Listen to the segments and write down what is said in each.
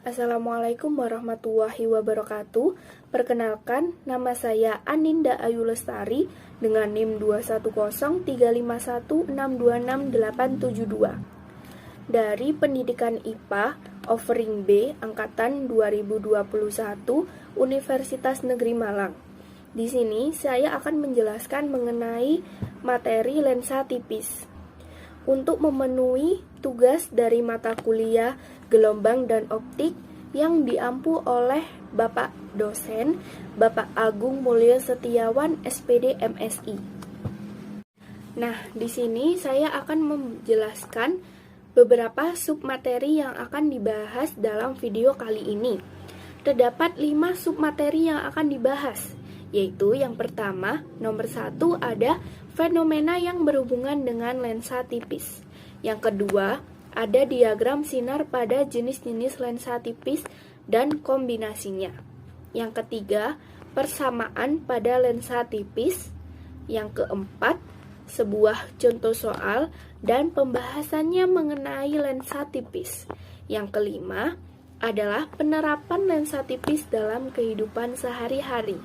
Assalamualaikum warahmatullahi wabarakatuh. Perkenalkan, nama saya Aninda Ayu Lestari dengan NIM 2103516266872 dari Pendidikan IPA Offering B angkatan 2021 Universitas Negeri Malang. Di sini saya akan menjelaskan mengenai materi lensa tipis. Untuk memenuhi tugas dari mata kuliah gelombang dan optik yang diampu oleh Bapak dosen Bapak Agung Mulyo Setiawan SPD MSI. Nah, di sini saya akan menjelaskan beberapa submateri yang akan dibahas dalam video kali ini. Terdapat 5 submateri yang akan dibahas, yaitu yang pertama, nomor 1 ada fenomena yang berhubungan dengan lensa tipis. Yang kedua, ada diagram sinar pada jenis-jenis lensa tipis dan kombinasinya. Yang ketiga, persamaan pada lensa tipis. Yang keempat, sebuah contoh soal dan pembahasannya mengenai lensa tipis. Yang kelima, adalah penerapan lensa tipis dalam kehidupan sehari-hari.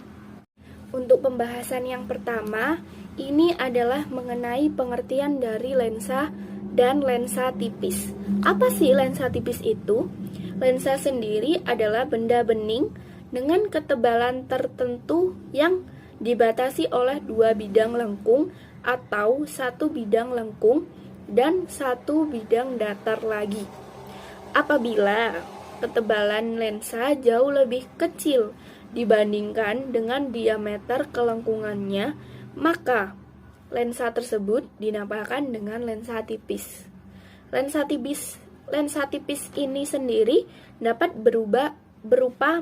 Untuk pembahasan yang pertama, ini adalah mengenai pengertian dari lensa dan lensa tipis. Apa sih lensa tipis itu? Lensa sendiri adalah benda bening dengan ketebalan tertentu yang dibatasi oleh 2 bidang lengkung atau 1 bidang lengkung dan 1 bidang datar lagi. Apabila ketebalan lensa jauh lebih kecil dibandingkan dengan diameter kelengkungannya, maka lensa tersebut dinamakan dengan lensa tipis. Lensa tipis ini sendiri dapat berupa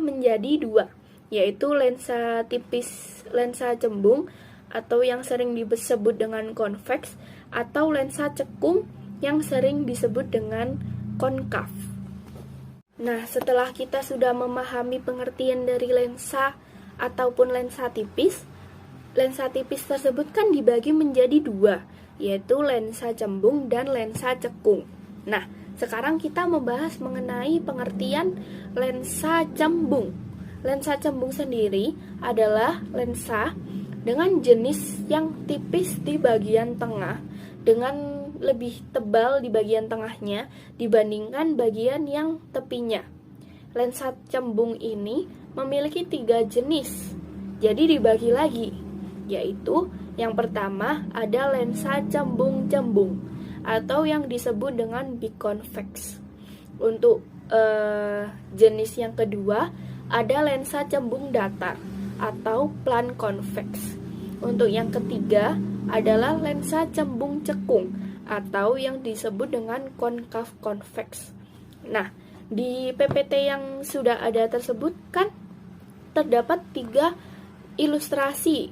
menjadi 2, yaitu lensa tipis lensa cembung atau yang sering disebut dengan konveks, atau lensa cekung yang sering disebut dengan konkav. Nah, setelah kita sudah memahami pengertian dari lensa ataupun lensa tipis tersebut kan dibagi menjadi 2, yaitu lensa cembung dan lensa cekung. Nah, sekarang kita membahas mengenai pengertian lensa cembung. Lensa cembung sendiri adalah lensa dengan jenis yang tipis di bagian tengah, dengan lebih tebal di bagian tengahnya dibandingkan bagian yang tepinya. Lensa cembung ini memiliki 3 jenis, jadi dibagi lagi, yaitu yang pertama ada lensa cembung-cembung atau yang disebut dengan biconvex. Untuk jenis yang kedua ada lensa cembung datar atau plan convex. Untuk yang ketiga adalah lensa cembung cekung atau yang disebut dengan konkav convex. Nah, di PPT yang sudah ada tersebut kan terdapat 3 ilustrasi,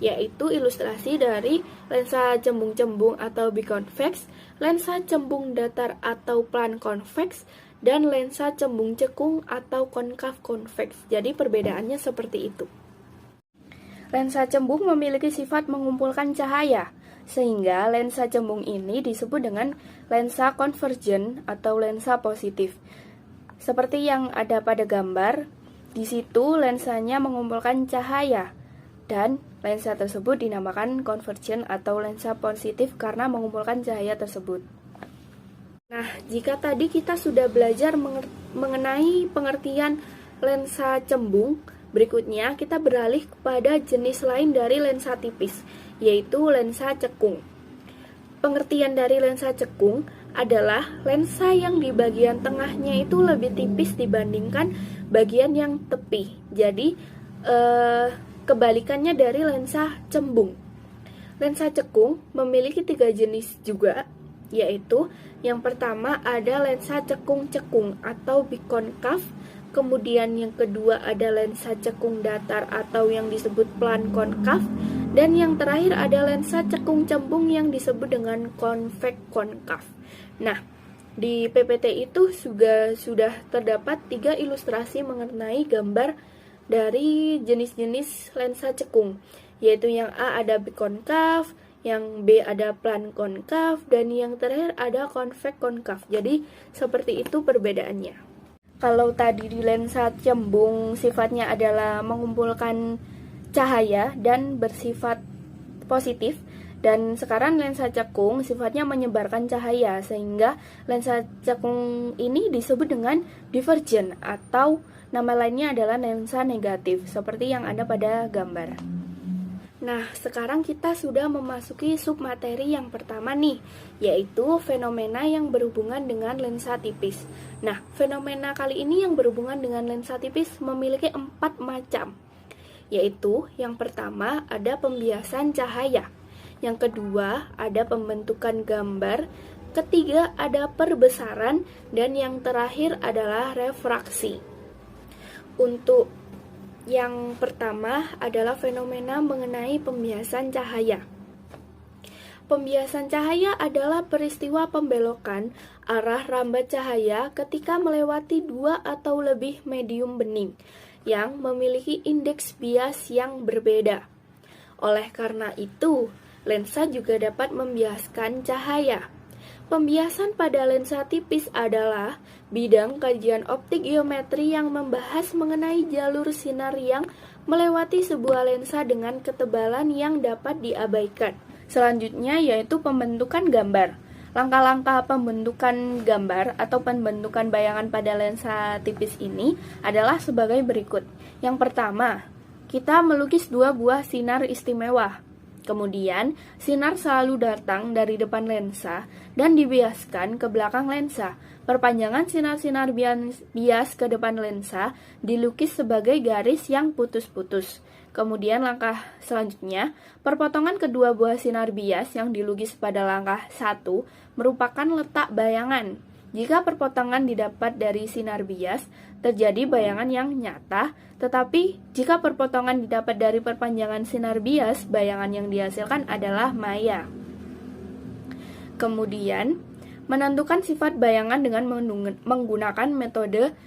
yaitu ilustrasi dari lensa cembung-cembung atau biconvex, lensa cembung datar atau plan convex, dan lensa cembung cekung atau konkav convex. Jadi perbedaannya seperti itu. Lensa cembung memiliki sifat mengumpulkan cahaya, sehingga lensa cembung ini disebut dengan lensa konvergen atau lensa positif. Seperti yang ada pada gambar, di situ lensanya mengumpulkan cahaya, dan lensa tersebut dinamakan konvergen atau lensa positif karena mengumpulkan cahaya tersebut. Nah, jika tadi kita sudah belajar mengenai pengertian lensa cembung, berikutnya kita beralih kepada jenis lain dari lensa tipis, yaitu lensa cekung. Pengertian dari lensa cekung adalah lensa yang di bagian tengahnya itu lebih tipis dibandingkan bagian yang tepi. Jadi, kebalikannya dari lensa cembung. Lensa cekung memiliki 3 jenis juga, yaitu yang pertama ada lensa cekung-cekung atau bikonkav, kemudian yang kedua ada lensa cekung datar atau yang disebut plan konkav, dan yang terakhir ada lensa cekung cembung yang disebut dengan konveks konkav. Nah, di PPT itu sudah terdapat 3 ilustrasi mengenai gambar dari jenis-jenis lensa cekung, yaitu yang A ada bikonkav, yang B ada plan konkav, dan yang terakhir ada konveks konkav. Jadi seperti itu perbedaannya. Kalau tadi di lensa cembung sifatnya adalah mengumpulkan cahaya dan bersifat positif, dan sekarang lensa cekung sifatnya menyebarkan cahaya, sehingga lensa cekung ini disebut dengan divergent atau nama lainnya adalah lensa negatif, seperti yang ada pada gambar. Nah, sekarang kita sudah memasuki submateri yang pertama nih, yaitu fenomena yang berhubungan dengan lensa tipis. Nah, fenomena kali ini yang berhubungan dengan lensa tipis memiliki 4 macam, yaitu yang pertama ada pembiasan cahaya, yang kedua ada pembentukan gambar, ketiga ada perbesaran, dan yang terakhir adalah refraksi. Untuk yang pertama adalah fenomena mengenai pembiasan cahaya. Pembiasan cahaya adalah peristiwa pembelokan arah rambat cahaya ketika melewati 2 atau lebih medium bening yang memiliki indeks bias yang berbeda. Oleh karena itu, lensa juga dapat membiaskan cahaya. Pembiasan pada lensa tipis adalah bidang kajian optik geometri yang membahas mengenai jalur sinar yang melewati sebuah lensa dengan ketebalan yang dapat diabaikan. Selanjutnya yaitu pembentukan gambar. Langkah-langkah pembentukan gambar atau pembentukan bayangan pada lensa tipis ini adalah sebagai berikut. Yang pertama, kita melukis 2 buah sinar istimewa. Kemudian, sinar selalu datang dari depan lensa dan dibiaskan ke belakang lensa. Perpanjangan sinar-sinar bias ke depan lensa dilukis sebagai garis yang putus-putus. Kemudian langkah selanjutnya, perpotongan kedua buah sinar bias yang dilukis pada langkah 1 merupakan letak bayangan. Jika perpotongan didapat dari sinar bias, terjadi bayangan yang nyata, tetapi jika perpotongan didapat dari perpanjangan sinar bias, bayangan yang dihasilkan adalah maya. Kemudian, menentukan sifat bayangan dengan menggunakan metode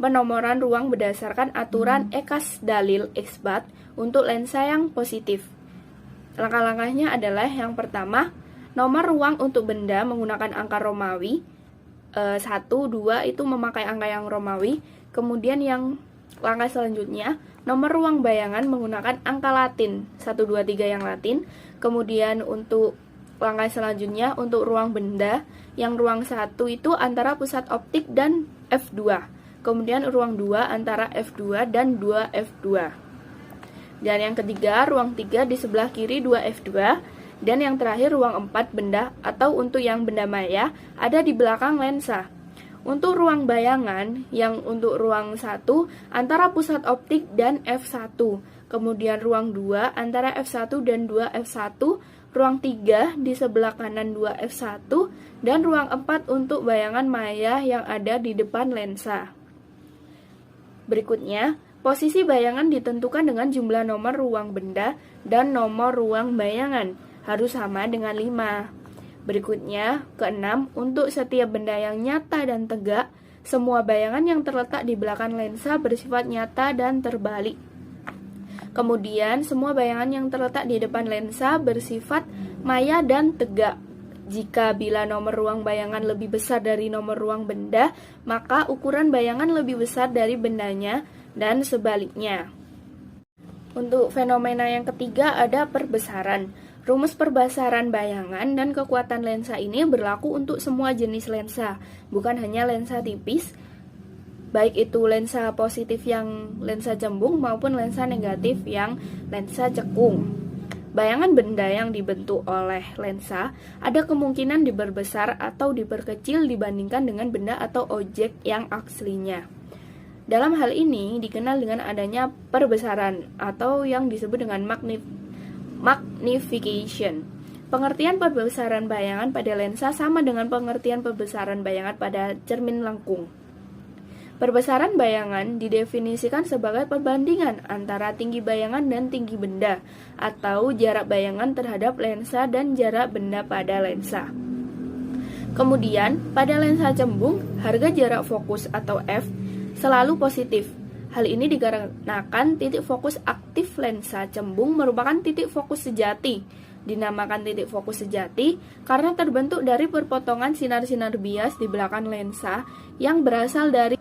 penomoran ruang berdasarkan aturan Ekas-Dalil-Isbat untuk lensa yang positif. Langkah-langkahnya adalah yang pertama, nomor ruang untuk benda menggunakan angka Romawi. 1, 2 itu memakai angka yang Romawi. Kemudian yang langkah selanjutnya, nomor ruang bayangan menggunakan angka Latin, 1, 2, 3 yang Latin. Kemudian untuk langkah selanjutnya, untuk ruang benda, yang ruang 1 itu antara pusat optik dan F2. Kemudian ruang 2 antara F2 dan 2F2. Dan yang ketiga, ruang 3 di sebelah kiri 2F2. Dan yang terakhir ruang 4 benda atau untuk yang benda maya ada di belakang lensa. Untuk ruang bayangan yang untuk ruang 1 antara pusat optik dan F1. Kemudian ruang 2 antara F1 dan 2F1, ruang 3 di sebelah kanan 2F1, dan ruang 4 untuk bayangan maya yang ada di depan lensa. Berikutnya, posisi bayangan ditentukan dengan jumlah nomor ruang benda dan nomor ruang bayangan. Harus sama dengan 5. Berikutnya, keenam, untuk setiap benda yang nyata dan tegak, semua bayangan yang terletak di belakang lensa bersifat nyata dan terbalik. Kemudian, semua bayangan yang terletak di depan lensa bersifat maya dan tegak. Jika bila nomor ruang bayangan lebih besar dari nomor ruang benda, maka ukuran bayangan lebih besar dari bendanya dan sebaliknya. Untuk fenomena yang ketiga ada perbesaran. Rumus perbesaran bayangan dan kekuatan lensa ini berlaku untuk semua jenis lensa, bukan hanya lensa tipis, baik itu lensa positif yang lensa cembung maupun lensa negatif yang lensa cekung. Bayangan benda yang dibentuk oleh lensa ada kemungkinan diperbesar atau diperkecil dibandingkan dengan benda atau objek yang aslinya. Dalam hal ini dikenal dengan adanya perbesaran atau yang disebut dengan magnification. Pengertian perbesaran bayangan pada lensa sama dengan pengertian perbesaran bayangan pada cermin lengkung. Perbesaran bayangan didefinisikan sebagai perbandingan antara tinggi bayangan dan tinggi benda, atau jarak bayangan terhadap lensa dan jarak benda pada lensa. Kemudian, pada lensa cembung, harga jarak fokus atau F selalu positif. Hal ini dikarenakan titik fokus aktif lensa cembung merupakan titik fokus sejati. Dinamakan titik fokus sejati karena terbentuk dari perpotongan sinar-sinar bias di belakang lensa yang berasal dari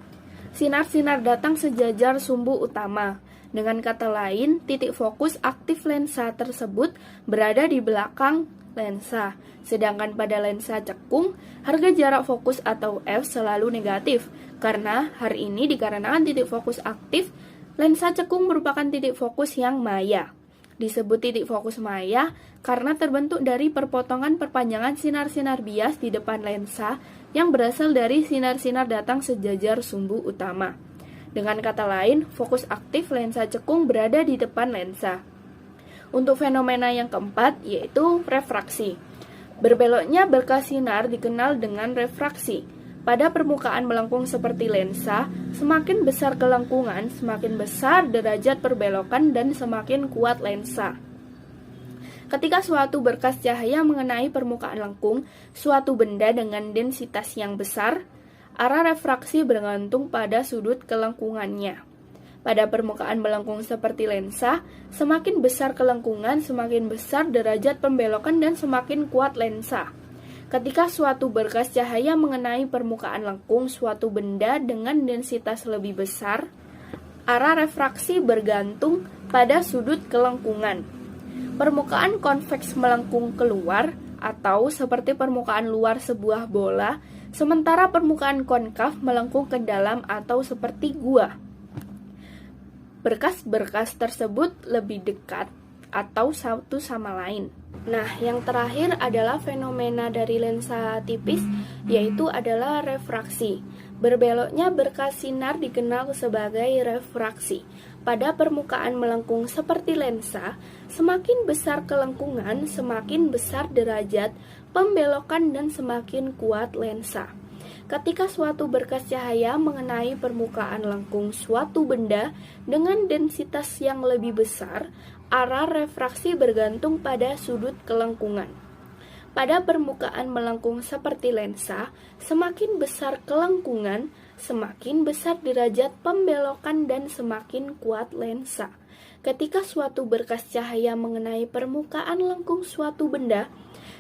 sinar-sinar datang sejajar sumbu utama. Dengan kata lain, titik fokus aktif lensa tersebut berada di belakang lensa. Sedangkan pada lensa cekung, harga jarak fokus atau F selalu negatif. Karena hari ini dikarenakan titik fokus aktif, lensa cekung merupakan titik fokus yang maya. Disebut titik fokus maya karena terbentuk dari perpotongan perpanjangan sinar-sinar bias di depan lensa yang berasal dari sinar-sinar datang sejajar sumbu utama. Dengan kata lain, fokus aktif lensa cekung berada di depan lensa. Untuk fenomena yang keempat, yaitu refraksi. Berbeloknya berkas sinar dikenal dengan refraksi. Pada permukaan melengkung seperti lensa, semakin besar kelengkungan, semakin besar derajat perbelokan dan semakin kuat lensa. Ketika suatu berkas cahaya mengenai permukaan lengkung, suatu benda dengan densitas yang besar, arah refraksi bergantung pada sudut kelengkungannya. Pada permukaan melengkung seperti lensa, semakin besar kelengkungan, semakin besar derajat pembelokan dan semakin kuat lensa. Ketika suatu berkas cahaya mengenai permukaan lengkung suatu benda dengan densitas lebih besar, arah refraksi bergantung pada sudut kelengkungan. Permukaan konveks melengkung keluar atau seperti permukaan luar sebuah bola, sementara permukaan konkav melengkung ke dalam atau seperti gua. Berkas-berkas tersebut lebih dekat atau satu sama lain. Nah, yang terakhir adalah fenomena dari lensa tipis, yaitu adalah refraksi. Berbeloknya berkas sinar dikenal sebagai refraksi. Pada permukaan melengkung seperti lensa, semakin besar kelengkungan, semakin besar derajat pembelokan dan semakin kuat lensa. Ketika suatu berkas cahaya mengenai permukaan lengkung suatu benda dengan densitas yang lebih besar, arah refraksi bergantung pada sudut kelengkungan. Pada permukaan melengkung seperti lensa, semakin besar kelengkungan, semakin besar derajat pembelokan dan semakin kuat lensa. Ketika suatu berkas cahaya mengenai permukaan lengkung suatu benda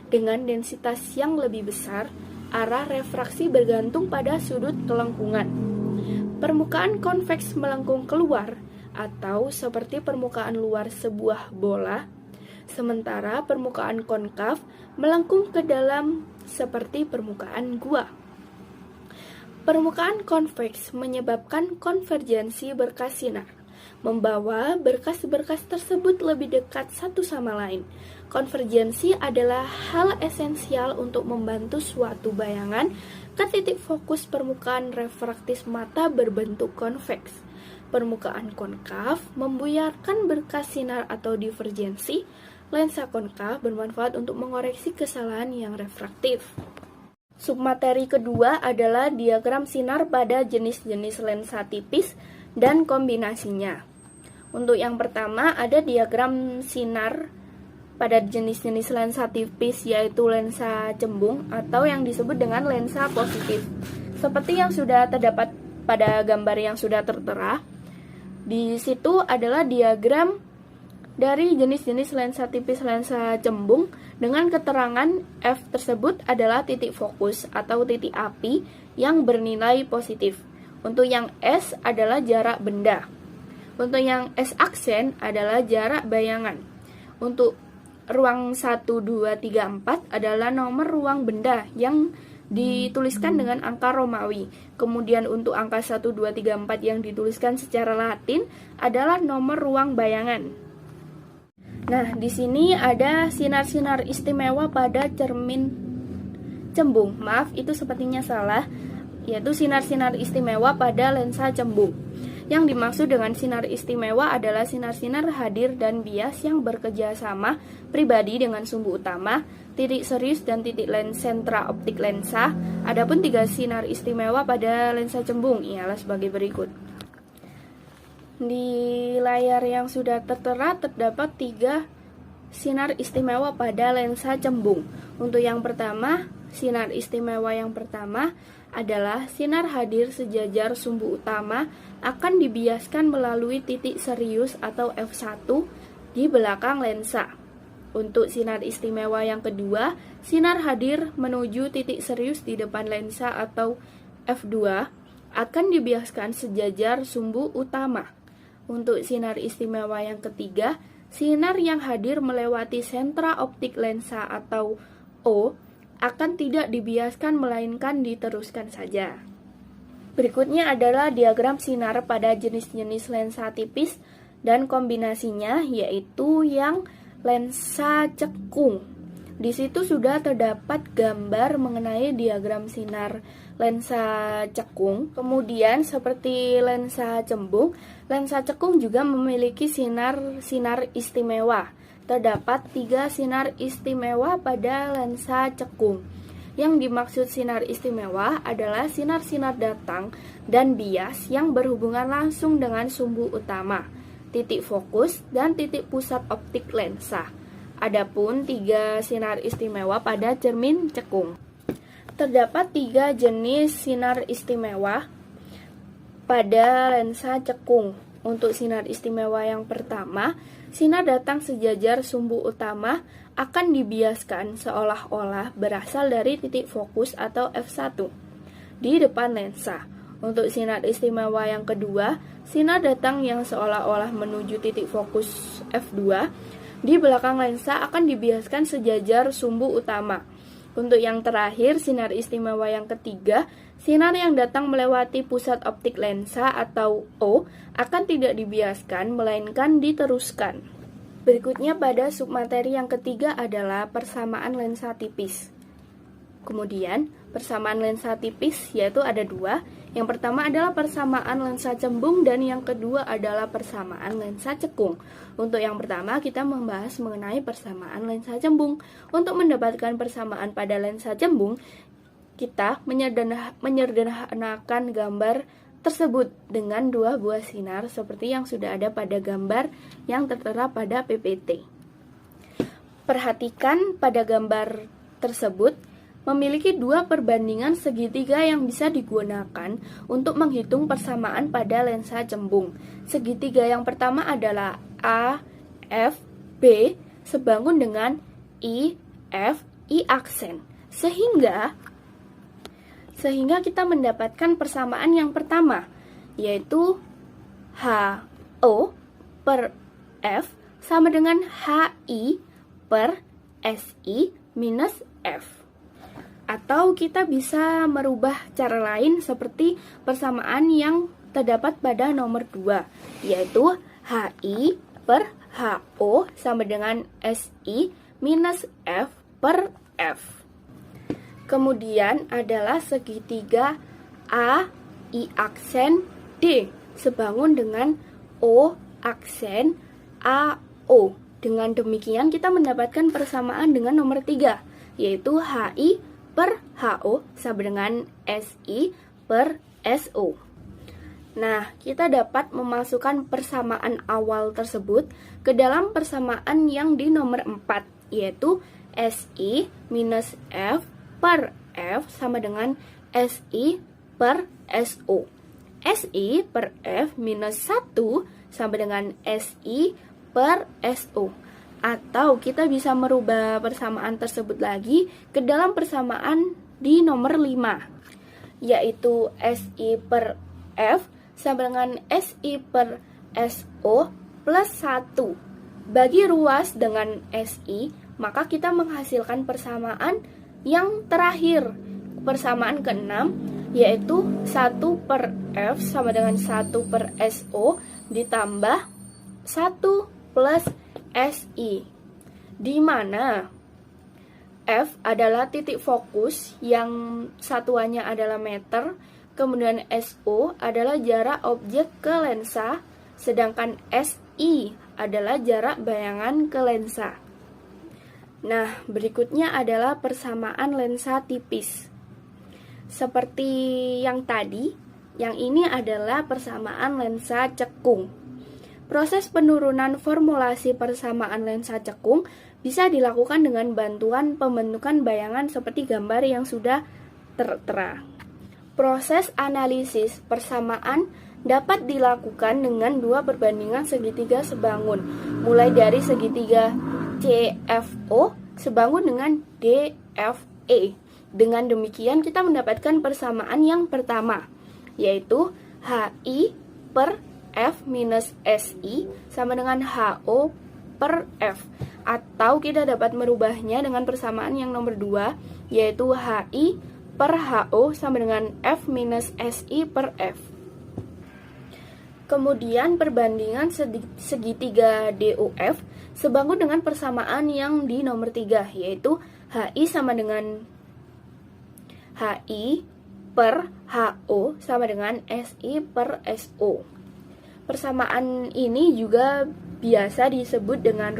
dengan densitas yang lebih besar, arah refraksi bergantung pada sudut kelengkungan. Permukaan konveks melengkung keluar atau seperti permukaan luar sebuah bola, sementara permukaan konkav melengkung ke dalam seperti permukaan gua. Permukaan konveks menyebabkan konvergensi berkas sinar, membawa berkas-berkas tersebut lebih dekat satu sama lain. Konvergensi adalah hal esensial untuk membantu suatu bayangan ke titik fokus permukaan refraktis mata berbentuk konveks. Permukaan konkav membuyarkan berkas sinar atau divergensi. Lensa konkav bermanfaat untuk mengoreksi kesalahan yang refraktif. Submateri kedua adalah diagram sinar pada jenis-jenis lensa tipis dan kombinasinya. Untuk yang pertama ada diagram sinar pada jenis-jenis lensa tipis, yaitu lensa cembung atau yang disebut dengan lensa positif. Seperti yang sudah terdapat pada gambar yang sudah tertera, di situ adalah diagram dari jenis-jenis lensa tipis lensa cembung dengan keterangan F tersebut adalah titik fokus atau titik api yang bernilai positif. Untuk yang S adalah jarak benda. Untuk yang S aksen adalah jarak bayangan. Untuk ruang 1, 2, 3, 4 adalah nomor ruang benda yang dituliskan dengan angka Romawi. Kemudian untuk angka 1, 2, 3, 4 yang dituliskan secara Latin adalah nomor ruang bayangan. Nah, di sini ada sinar-sinar istimewa pada cermin cembung. Maaf, itu sepertinya salah, yaitu sinar-sinar istimewa pada lensa cembung. Yang dimaksud dengan sinar istimewa adalah sinar-sinar hadir dan bias yang bekerjasama pribadi dengan sumbu utama, titik serius dan titik lens sentra optik lensa. Adapun 3 sinar istimewa pada lensa cembung ialah sebagai berikut. Di layar yang sudah tertera terdapat 3 sinar istimewa pada lensa cembung. Untuk yang pertama, sinar istimewa yang pertama adalah sinar hadir sejajar sumbu utama akan dibiaskan melalui titik serius atau F1 di belakang lensa. Untuk sinar istimewa yang kedua, sinar hadir menuju titik serius di depan lensa atau F2 akan dibiaskan sejajar sumbu utama. Untuk sinar istimewa yang ketiga, sinar yang hadir melewati sentra optik lensa atau O akan tidak dibiaskan melainkan diteruskan saja. Berikutnya adalah diagram sinar pada jenis-jenis lensa tipis dan kombinasinya, yaitu yang lensa cekung. Di situ sudah terdapat gambar mengenai diagram sinar lensa cekung. Kemudian seperti lensa cembung, lensa cekung juga memiliki sinar istimewa. Terdapat 3 sinar istimewa pada lensa cekung. Yang dimaksud sinar istimewa adalah sinar-sinar datang dan bias yang berhubungan langsung dengan sumbu utama, titik fokus, dan titik pusat optik lensa. Adapun 3 sinar istimewa pada cermin cekung. Terdapat 3 jenis sinar istimewa pada lensa cekung. Untuk sinar istimewa yang pertama, sinar datang sejajar sumbu utama akan dibiaskan seolah-olah berasal dari titik fokus atau f1 di depan lensa. Untuk sinar istimewa yang kedua, sinar datang yang seolah-olah menuju titik fokus f2 di belakang lensa akan dibiaskan sejajar sumbu utama. Untuk yang terakhir, sinar istimewa yang ketiga, sinar yang datang melewati pusat optik lensa atau O akan tidak dibiaskan melainkan diteruskan. Berikutnya pada submateri yang ketiga adalah persamaan lensa tipis. Kemudian, persamaan lensa tipis yaitu ada 2. Yang pertama adalah persamaan lensa cembung dan yang kedua adalah persamaan lensa cekung. Untuk yang pertama, kita membahas mengenai persamaan lensa cembung. Untuk mendapatkan persamaan pada lensa cembung, kita menyederhanakan gambar tersebut dengan 2 buah sinar seperti yang sudah ada pada gambar yang tertera pada PPT. Perhatikan pada gambar tersebut memiliki 2 perbandingan segitiga yang bisa digunakan untuk menghitung persamaan pada lensa cembung. Segitiga yang pertama adalah A, F, B sebangun dengan I, F, I aksen. Sehingga kita mendapatkan persamaan yang pertama, yaitu HO per F sama dengan HI per SI minus F. Atau kita bisa merubah cara lain seperti persamaan yang terdapat pada nomor 2, yaitu HI per HO sama dengan SI minus F per F. Kemudian adalah segitiga A, I aksen, D sebangun dengan O aksen, AO. Dengan demikian kita mendapatkan persamaan dengan nomor 3, yaitu HI per HO sama dengan SI per SO. Nah, kita dapat memasukkan persamaan awal tersebut ke dalam persamaan yang di nomor 4, yaitu SI minus F per F sama dengan SI per SO. SI per F minus 1 sama dengan SI per SO. Atau kita bisa merubah persamaan tersebut lagi ke dalam persamaan di nomor 5, yaitu SI per F sama dengan SI per SO plus 1. Bagi ruas dengan SI, maka kita menghasilkan persamaan yang terakhir, persamaan ke-6, yaitu 1 per F sama dengan 1 per SO ditambah 1 plus SI, di mana F adalah titik fokus yang satuannya adalah meter, kemudian SO adalah jarak objek ke lensa, sedangkan SI adalah jarak bayangan ke lensa. Nah, berikutnya adalah persamaan lensa tipis. Seperti yang tadi, yang ini adalah persamaan lensa cekung. Proses penurunan formulasi persamaan lensa cekung bisa dilakukan dengan bantuan pembentukan bayangan seperti gambar yang sudah tertera. Proses analisis persamaan dapat dilakukan dengan 2 perbandingan segitiga sebangun, mulai dari segitiga CFO sebangun dengan DFE. Dengan demikian kita mendapatkan persamaan yang pertama, yaitu HI per F minus SI sama dengan HO per F. Atau kita dapat merubahnya dengan persamaan yang nomor 2, yaitu HI per HO sama dengan F minus SI per F. Kemudian perbandingan segitiga DOF sebangun dengan persamaan yang di nomor 3, yaitu HI sama dengan HI per HO sama dengan SI per SO. Persamaan ini juga biasa disebut dengan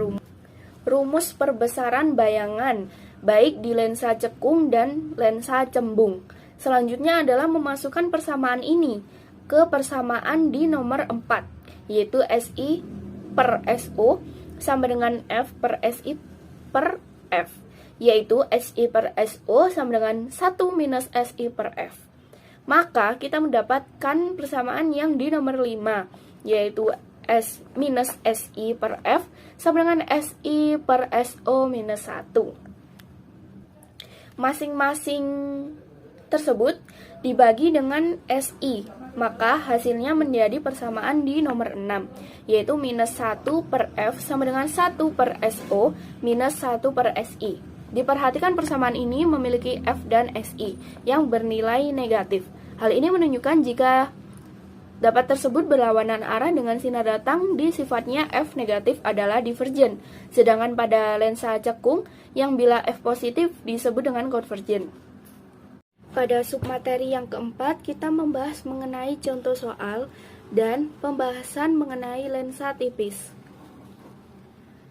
rumus perbesaran bayangan, baik di lensa cekung dan lensa cembung. Selanjutnya adalah memasukkan persamaan ini ke persamaan di nomor 4, yaitu SI per SO sama dengan F per SI per F, yaitu SI per SO sama dengan 1 minus SI per F. Maka kita mendapatkan persamaan yang di nomor 5, yaitu S minus SI per F sama dengan SI per SO minus 1. Masing-masing tersebut dibagi dengan SI, maka hasilnya menjadi persamaan di nomor 6, yaitu minus 1 per F sama dengan 1 per SO minus 1 per SI. Diperhatikan persamaan ini memiliki F dan SI yang bernilai negatif. Hal ini menunjukkan jika dapat tersebut berlawanan arah dengan sinar datang di sifatnya F negatif adalah divergen, sedangkan pada lensa cekung yang bila F positif disebut dengan konvergen. Pada submateri yang keempat, kita membahas mengenai contoh soal dan pembahasan mengenai lensa tipis.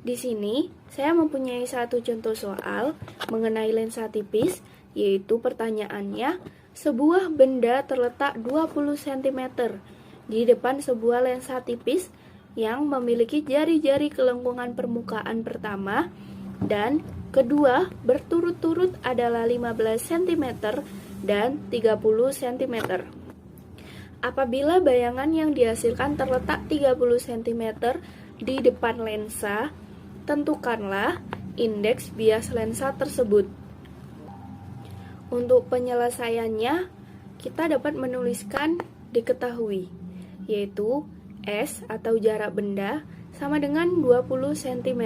Di sini, saya mempunyai satu contoh soal mengenai lensa tipis, yaitu pertanyaannya, sebuah benda terletak 20 cm di depan sebuah lensa tipis yang memiliki jari-jari kelengkungan permukaan pertama dan kedua berturut-turut adalah 15 cm dan 30 cm. Apabila bayangan yang dihasilkan terletak 30 cm di depan lensa, tentukanlah indeks bias lensa tersebut. Untuk penyelesaiannya, kita dapat menuliskan diketahui, yaitu S atau jarak benda sama dengan 20 cm.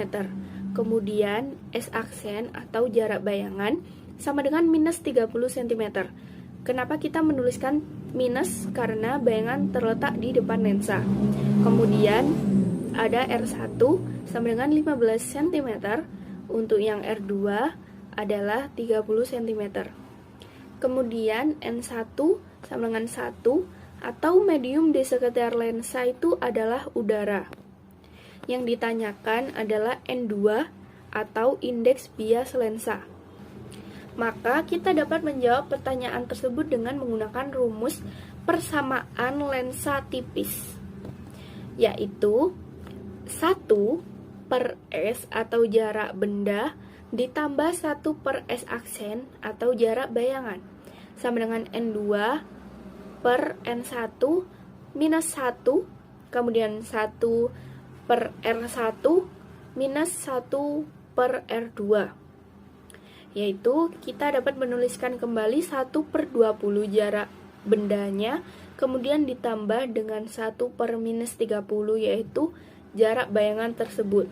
Kemudian S aksen atau jarak bayangan sama dengan minus 30 cm. Kenapa kita menuliskan minus? Karena bayangan terletak di depan lensa. Kemudian ada R1 sama dengan 15 cm. Untuk yang R2 adalah 30 cm. Kemudian N1 sama dengan 1 atau medium di sekitar lensa itu adalah udara. Yang ditanyakan adalah N2 atau indeks bias lensa. Maka kita dapat menjawab pertanyaan tersebut dengan menggunakan rumus persamaan lensa tipis, yaitu 1 per S atau jarak benda ditambah 1 per S aksen atau jarak bayangan sama dengan N2 per N1 minus 1, kemudian 1 per R1 minus 1 per R2, yaitu kita dapat menuliskan kembali 1 per 20 jarak bendanya, kemudian ditambah dengan 1 per minus 30, yaitu jarak bayangan tersebut.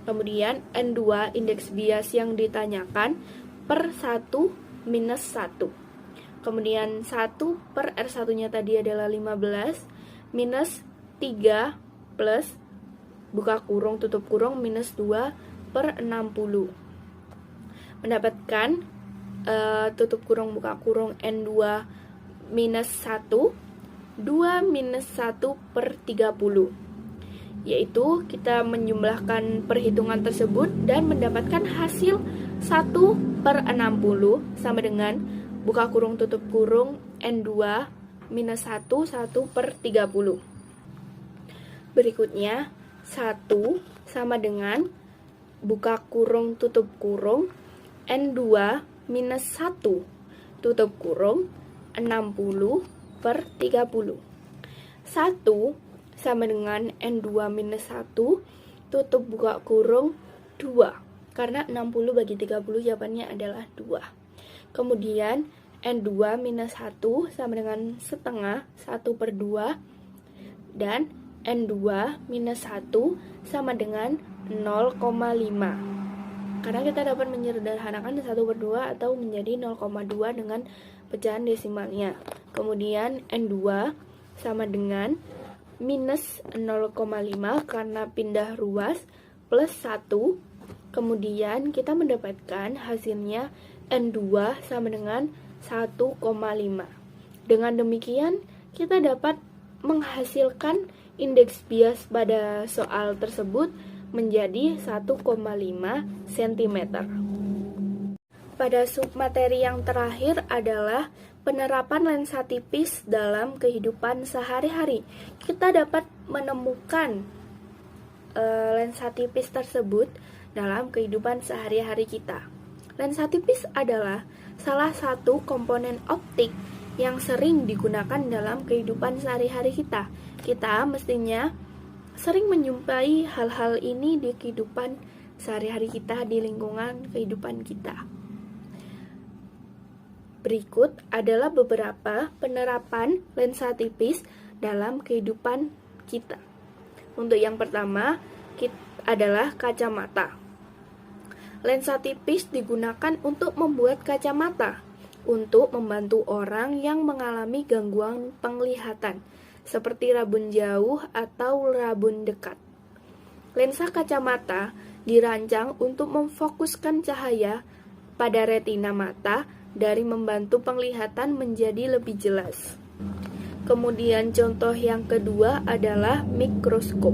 Kemudian N2 indeks bias yang ditanyakan per 1 minus 1. Kemudian 1 per R1 nya tadi adalah 15 minus 3 plus buka kurung tutup kurung minus 2 per 60. Mendapatkan tutup kurung buka kurung N2 minus 1, 2 minus 1 per 30, yaitu kita menjumlahkan perhitungan tersebut dan mendapatkan hasil 1 per 60 sama dengan buka kurung tutup kurung N2 minus 1, 1 per 30. Berikutnya 1 sama dengan buka kurung tutup kurung N2 minus 1 tutup kurung 60 per 30. 1 sama dengan N2 minus 1 tutup buka kurung 2. Karena 60 bagi 30 jawabannya adalah 2. Kemudian N2 minus 1 sama dengan setengah, 1/2, dan N2 minus 1 sama dengan 0,5. Karena kita dapat menyederhanakan 1/2 atau menjadi 0,2 dengan pecahan desimalnya. Kemudian N2 sama dengan minus 0,5 karena pindah ruas, plus 1. Kemudian kita mendapatkan hasilnya N2 sama dengan 1,5. Dengan demikian, kita dapat menghasilkan indeks bias pada soal tersebut menjadi 1,5 cm. Pada submateri yang terakhir adalah penerapan lensa tipis dalam kehidupan sehari-hari. Kita dapat menemukan lensa tipis tersebut dalam kehidupan sehari-hari kita. Lensa tipis adalah salah satu komponen optik yang sering digunakan dalam kehidupan sehari-hari kita. Kita mestinya sering menjumpai hal-hal ini di kehidupan sehari-hari kita, di lingkungan kehidupan kita. Berikut adalah beberapa penerapan lensa tipis dalam kehidupan kita. Untuk yang pertama adalah kacamata. Lensa tipis digunakan untuk membuat kacamata untuk membantu orang yang mengalami gangguan penglihatan, seperti rabun jauh atau rabun dekat. Lensa kacamata dirancang untuk memfokuskan cahaya pada retina mata dari membantu penglihatan menjadi lebih jelas. Kemudian contoh yang kedua adalah mikroskop.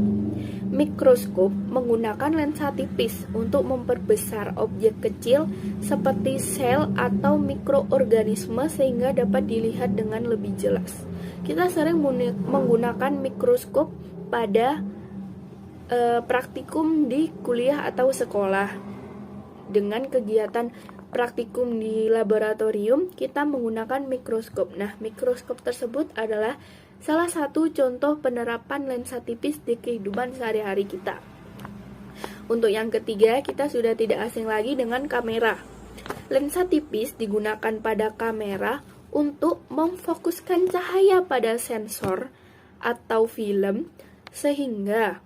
Mikroskop menggunakan lensa tipis untuk memperbesar objek kecil seperti sel atau mikroorganisme sehingga dapat dilihat dengan lebih jelas. Kita sering menggunakan mikroskop pada praktikum di kuliah atau sekolah. Dengan kegiatan praktikum di laboratorium, kita menggunakan mikroskop. Nah, mikroskop tersebut adalah salah satu contoh penerapan lensa tipis di kehidupan sehari-hari kita. Untuk yang ketiga, kita sudah tidak asing lagi dengan kamera. Lensa tipis digunakan pada kamera untuk memfokuskan cahaya pada sensor atau film sehingga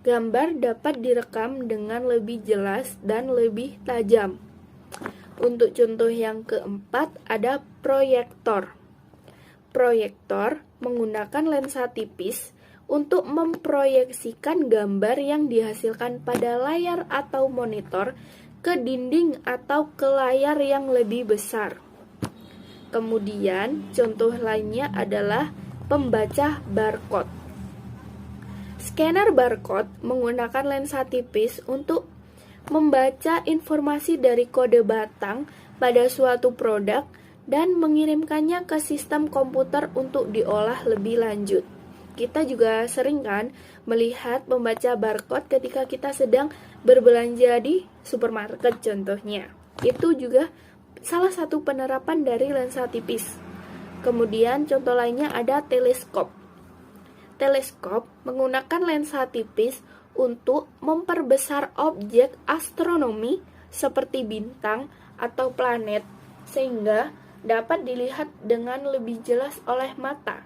gambar dapat direkam dengan lebih jelas dan lebih tajam. Untuk contoh yang keempat ada proyektor. Proyektor menggunakan lensa tipis untuk memproyeksikan gambar yang dihasilkan pada layar atau monitor ke dinding atau ke layar yang lebih besar. Kemudian, contoh lainnya adalah pembaca barcode. Scanner barcode menggunakan lensa tipis untuk membaca informasi dari kode batang pada suatu produk dan mengirimkannya ke sistem komputer untuk diolah lebih lanjut. Kita juga sering kan melihat membaca barcode ketika kita sedang berbelanja di supermarket contohnya. Itu juga salah satu penerapan dari lensa tipis. Kemudian contoh lainnya ada teleskop. Teleskop menggunakan lensa tipis untuk memperbesar objek astronomi seperti bintang atau planet sehingga dapat dilihat dengan lebih jelas oleh mata.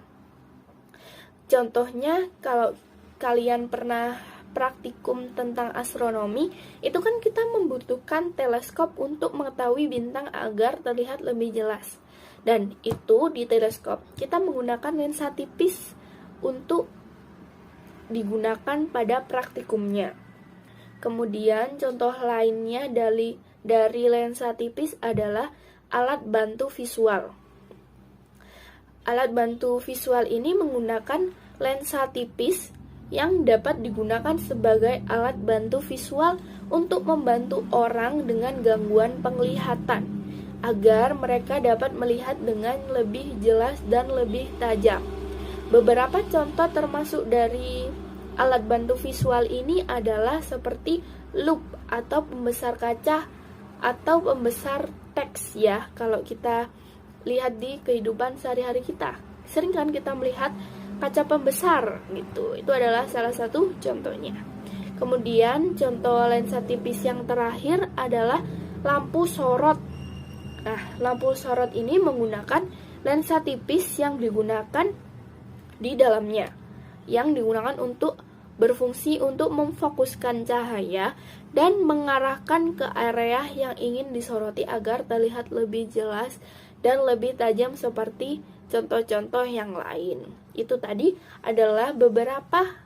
Contohnya, kalau kalian pernah praktikum tentang astronomi, itu kan kita membutuhkan teleskop untuk mengetahui bintang agar terlihat lebih jelas. Dan itu di teleskop kita menggunakan lensa tipis untuk digunakan pada praktikumnya. Kemudian contoh lainnya dari lensa tipis adalah alat bantu visual. Alat bantu visual ini menggunakan lensa tipis yang dapat digunakan sebagai alat bantu visual untuk membantu orang dengan gangguan penglihatan agar mereka dapat melihat dengan lebih jelas dan lebih tajam. Beberapa contoh termasuk dari alat bantu visual ini adalah seperti loop atau pembesar kaca atau pembesar teks ya. Kalau kita lihat di kehidupan sehari-hari kita, sering kan kita melihat kaca pembesar gitu. Itu adalah salah satu contohnya. Kemudian contoh lensa tipis yang terakhir adalah lampu sorot. Nah, lampu sorot ini menggunakan lensa tipis yang digunakan di dalamnya, yang digunakan untuk berfungsi untuk memfokuskan cahaya dan mengarahkan ke area yang ingin disoroti agar terlihat lebih jelas dan lebih tajam seperti contoh-contoh yang lain. Itu tadi adalah beberapa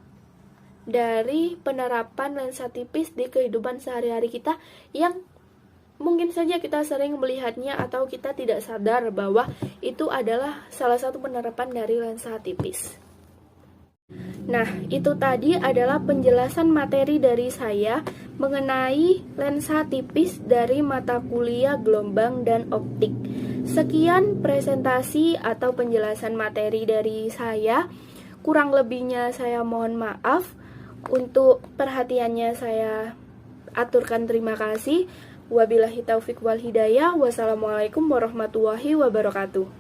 dari penerapan lensa tipis di kehidupan sehari-hari kita yang mungkin saja kita sering melihatnya atau kita tidak sadar bahwa itu adalah salah satu penerapan dari lensa tipis. Nah, itu tadi adalah penjelasan materi dari saya mengenai lensa tipis dari mata kuliah gelombang dan optik. Sekian presentasi atau penjelasan materi dari saya. Kurang lebihnya saya mohon maaf. Untuk perhatiannya saya aturkan terima kasih. Wabillahi taufik wal hidayah. Wassalamualaikum warahmatullahi wabarakatuh.